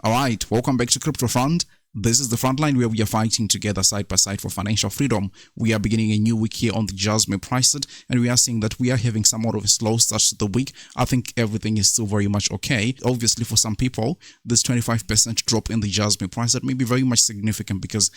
Alright, welcome back to Crypto Front. This is the front line where we are fighting together side by side for financial freedom. We are beginning a new week here on the JASMY price set, and we are seeing that we are having somewhat of a slow start to the week. I think everything is still very much okay. Obviously, for some people, this 25% drop in the JASMY price set may be very much significant because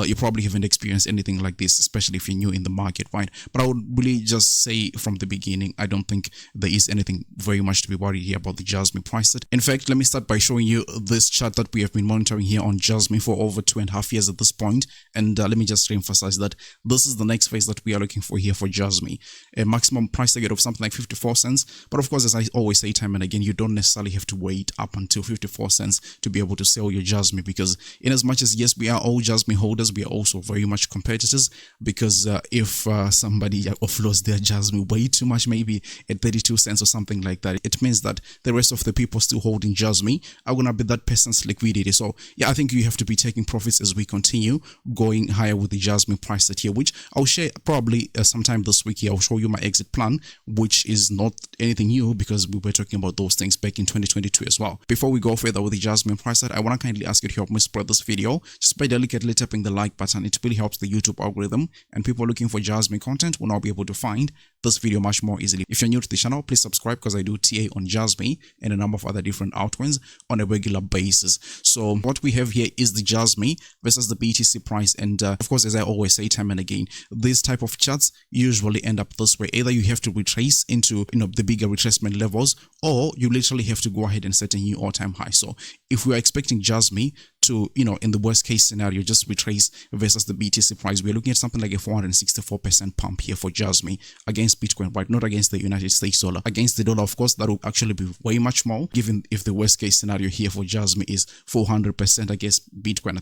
you probably haven't experienced anything like this, especially if you're new in the market, right? But I would really just say from the beginning, I don't think there is anything very much to be worried here about the JASMY price set. In fact, let me start by showing you this chart that we have been monitoring here on JASMY for over 2.5 years at this point, and let me just reemphasize that this is the next phase that we are looking for here for JASMY, a maximum price target of something like 54 cents. But of course, as I always say time and again, you don't necessarily have to wait up until 54 cents to be able to sell your JASMY, because in as much as yes, we are all JASMY holders, we are also very much competitors, because if somebody offloads their JASMY way too much, maybe at 32 cents or something like that, it means that the rest of the people still holding JASMY are gonna be that person's liquidity. So yeah, I think you have to be taking profits as we continue going higher with the JASMY price set here, which I'll share probably sometime this week here. I'll show you my exit plan, which is not anything new because we were talking about those things back in 2022 as well. Before we go further with the JASMY price set, I want to kindly ask you to help me spread this video just by delicately tapping the like button. It really helps the YouTube algorithm, and people looking for JASMY content will now be able to find this video much more easily. If you're new to the channel, please subscribe because I do TA on JASMY and a number of other different altcoins on a regular basis. So what we have here is the JASMY versus the BTC price, and of course, as I always say time and again, these type of charts usually end up this way. Either you have to retrace into the bigger retracement levels, or you literally have to go ahead and set a new all-time high. So if we are expecting JASMY to, in the worst case scenario, just retrace versus the BTC price, we're looking at something like a 464% pump here for JASMY against Bitcoin, right? Not against the United States dollar. Against the dollar, of course, that will actually be way much more, given if the worst case scenario here for JASMY is 400% against Bitcoin.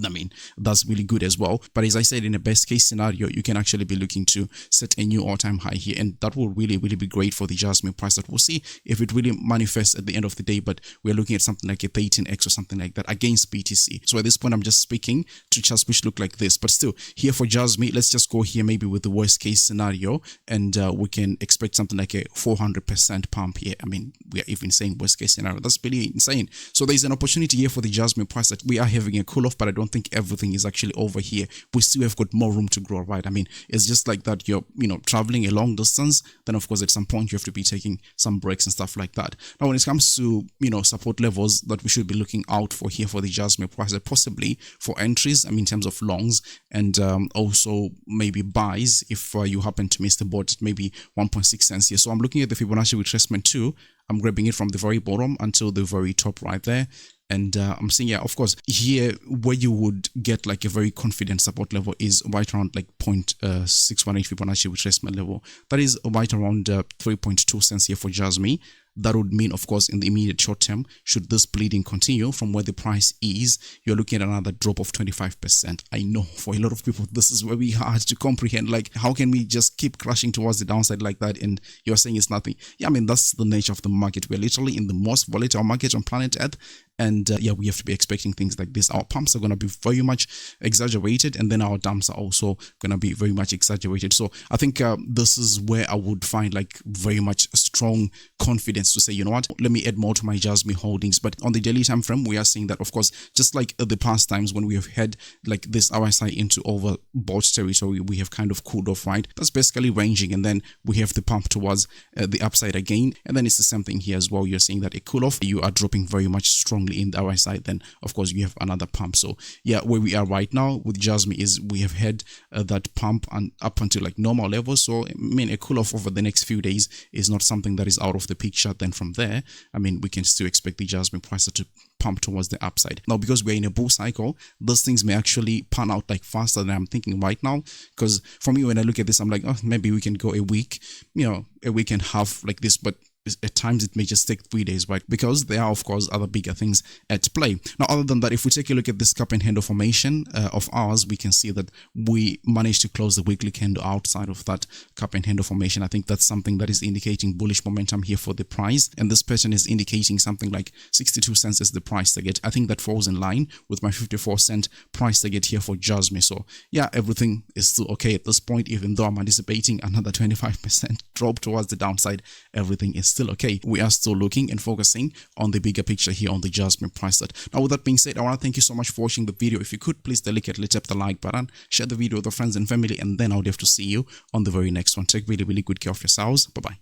I mean, that's really good as well. But as I said, in a best case scenario, you can actually be looking to set a new all-time high here, and that will really be great for the JASMY price. That we'll see if it really manifests at the end of the day, but we're looking at something like a 13x or something like that against BTC. So at this point, I'm just speaking to charts which look like this, but still here for JASMY, let's just go here maybe with the worst case scenario, and we can expect something like a 400% pump here. I mean, we are even saying worst case scenario. That's really insane. So there's an opportunity here for the JASMY price that we are having a cool off, but I don't think everything is actually over here. We still have got more room to grow, right? I mean, it's just like that. You're traveling a long distance, then of course at some point you have to be taking some breaks and stuff like that. Now when it comes to support levels that we should be looking out for here for the JASMY price, possibly for entries, I mean in terms of longs, and also maybe buys if you happen to miss the board at maybe 1.6 cents here. So I'm looking at the Fibonacci retracement 2. I'm grabbing it from the very bottom until the very top right there. And I'm seeing, yeah, of course, here where you would get like a very confident support level is right around like 0.618 Fibonacci retracement level. That is right around 3.2 cents here for JASMY. That would mean, of course, in the immediate short term, should this bleeding continue from where the price is, you're looking at another drop of 25%. I know for a lot of people, this is very hard to comprehend. Like, how can we just keep crashing towards the downside like that? And you're saying it's nothing. Yeah, I mean, that's the nature of the market. We're literally in the most volatile market on planet Earth. And yeah, we have to be expecting things like this. Our pumps are going to be very much exaggerated, and then our dumps are also going to be very much exaggerated. So I think this is where I would find like very much strong confidence to say, you know what, let me add more to my JASMY holdings. But on the daily time frame, we are seeing that, of course, just like the past times when we have had like this RSI into overbought territory, we have kind of cooled off, right? That's basically ranging, and then we have the pump towards the upside again, and then it's the same thing here as well. You're seeing that a cool off, you are dropping very much strongly in the RSI, then of course you have another pump. So yeah, where we are right now with JASMY is we have had that pump and up until like normal levels. So I mean, a cool off over the next few days is not something that is out of the picture. Then from there, I mean, we can still expect the JASMY price to pump towards the upside. Now, because we're in a bull cycle, those things may actually pan out like faster than I'm thinking right now. Because for me, when I look at this, I'm like, oh, maybe we can go a week, a week and a half like this, but at times it may just take 3 days, right? Because there are, of course, other bigger things at play. Now, other than that, if we take a look at this cup and handle formation of ours, we can see that we managed to close the weekly candle outside of that cup and handle formation. I think that's something that is indicating bullish momentum here for the price, and this pattern is indicating something like 62 cents as the price target. I think that falls in line with my 54-cent price target here for JASMY. So yeah, everything is still okay at this point, even though I'm anticipating another 25% drop towards the downside. Everything is still okay. We are still looking and focusing on the bigger picture here on the JASMY price chart. Now, with that being said, I want to thank you so much for watching the video. If you could, please delicately tap the like button, share the video with your friends and family, and then I'll have to see you on the very next one. Take really, really good care of yourselves. Bye-bye.